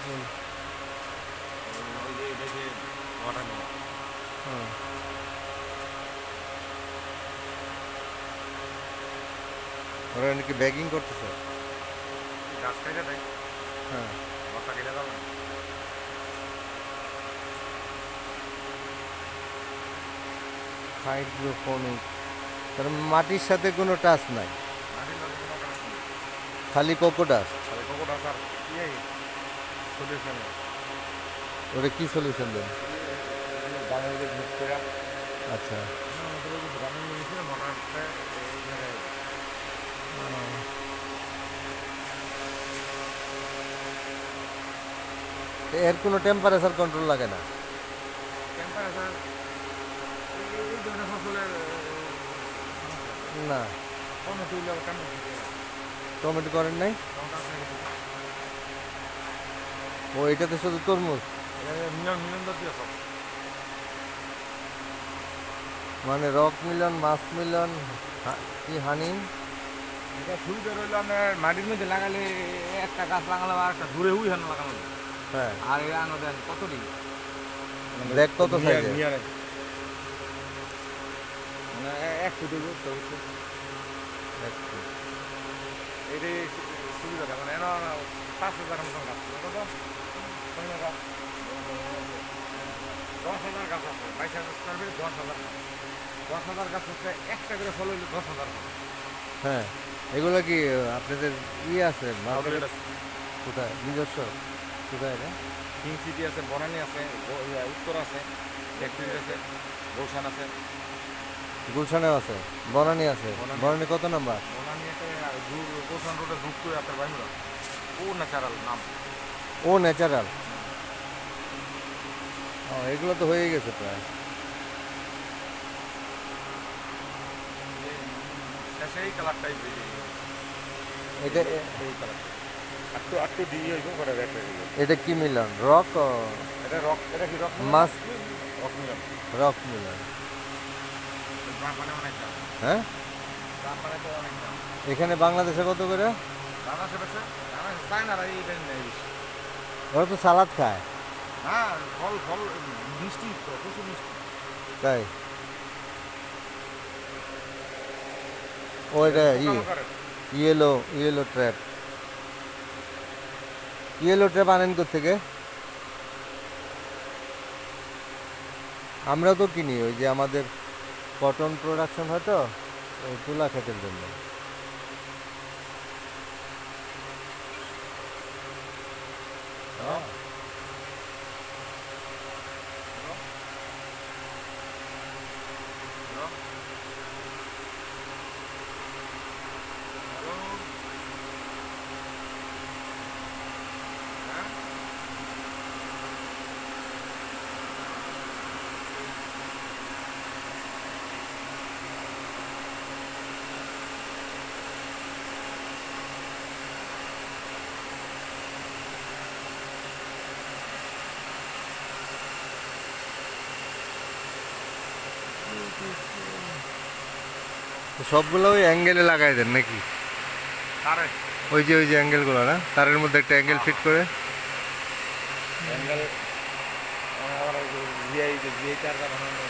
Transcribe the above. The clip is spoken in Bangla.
ফুল। ওই যে এটা যে ওয়াটানো হ্যাঁ, ওরা নাকি ব্যাগিং করতেছে। গাছ কেটে দেয়, হ্যাঁ, লতা কেটে যাবে না। হাইড্রোফোনিক, তার মাটির সাথে কোনো টাচ নাই, মাটির লগে কোনো কাজ নেই, খালি কোকোডাস। তাহলে কোকোটা আর ইয়ে সলিউশন ওটা কি সলিউশন দেন? গানের যে মিক্স করে আচ্ছা, গানের মিশে মোটরটা এই জায়গায় এর কোনো টেম্পারেচার কন্ট্রোল লাগে না? টেম্পারেচার এই ধরনের ফসলের না, কোনো তুইলে কেমন টমেটো করেন নাই? ও, এটাতে শুধু তরমুজ, মিলন মিলন জাতীয় সব মানে রক মিলন, মাছ মিলন, কি হানি। এটা সুবিধা রইল আপনার মাটির মধ্যে লাগালে একটা গাছ লাগালে আর একটা দূরে উই হান লাগানো যায়। হ্যাঁ, আর এই আনো দেন কত দিন দেখ কত সাইজের। মানে 1 ফুট হইব 100 ফুট। এটাই সুবিধাটা মানে এনে 5,000 মতন গাছ কত দাম 10,000 গাছ আছে 22,000 স্কোয়ার ফিট 10,000 গাছ হচ্ছে একটা করে ফল হইলে 10,000 হ্যাঁ, এগুলো কি আপনাদের ইয়ে আছে মার্কেটে? আউটলেট আছে। কোথায় নিজস্ব? কোথায় এটা? কিং সিটি আছে, বনানী আছে, উত্তর আছে, ফ্যাক্টরি আছে, গুলশান আছে। গুলশানেও আছে, বনানী আছে। বনানী। বনানী কত নাম্বার? বনানী একটা গুলশান রোডে ঢুকতো আপনার বাইমুরা ও ন্যাচারাল নাম। ও ন্যাচারাল। ও, এগুলো তো হয়ে গেছে প্রায়। শেষে এই কালারটাই বেরিয়ে গেছে। এটা এই কালারটা একটু একটু দিয়ে হইব করে রেড হয়ে গেছে। এটা কি মিলন? রক এটা রক, এটা কি রক মাছ? রক মিলন। রক মিলন। দাম মানে অনেক দাম, হ্যাঁ, দাম মানে তো অনেক দাম। এখানে বাংলাদেশে কত করে? দানা সেবেছে দানা চায়নারা এই দেন নেই বেশি। ওরা তো সালাদ খায়। হ্যাঁ ফল ফল মিষ্টি তো প্রচুর মিষ্টি। তাই ওইটা yellow yellow trap. Yellow trap আনেন থেকে? আমরা তো কিনি, ওই যে আমাদের কটন প্রোডাকশন হয় তো, ওই তুলা ক্ষেতের জন্য। তো সবগুলো ওই অ্যাঙ্গেলে লাগাই দেন নাকি? তারে ওই যে অ্যাঙ্গেলগুলো না, তারের মধ্যে একটা অ্যাঙ্গেল ফিট করে। অ্যাঙ্গেল আবার ভিআই চার্জার বানানো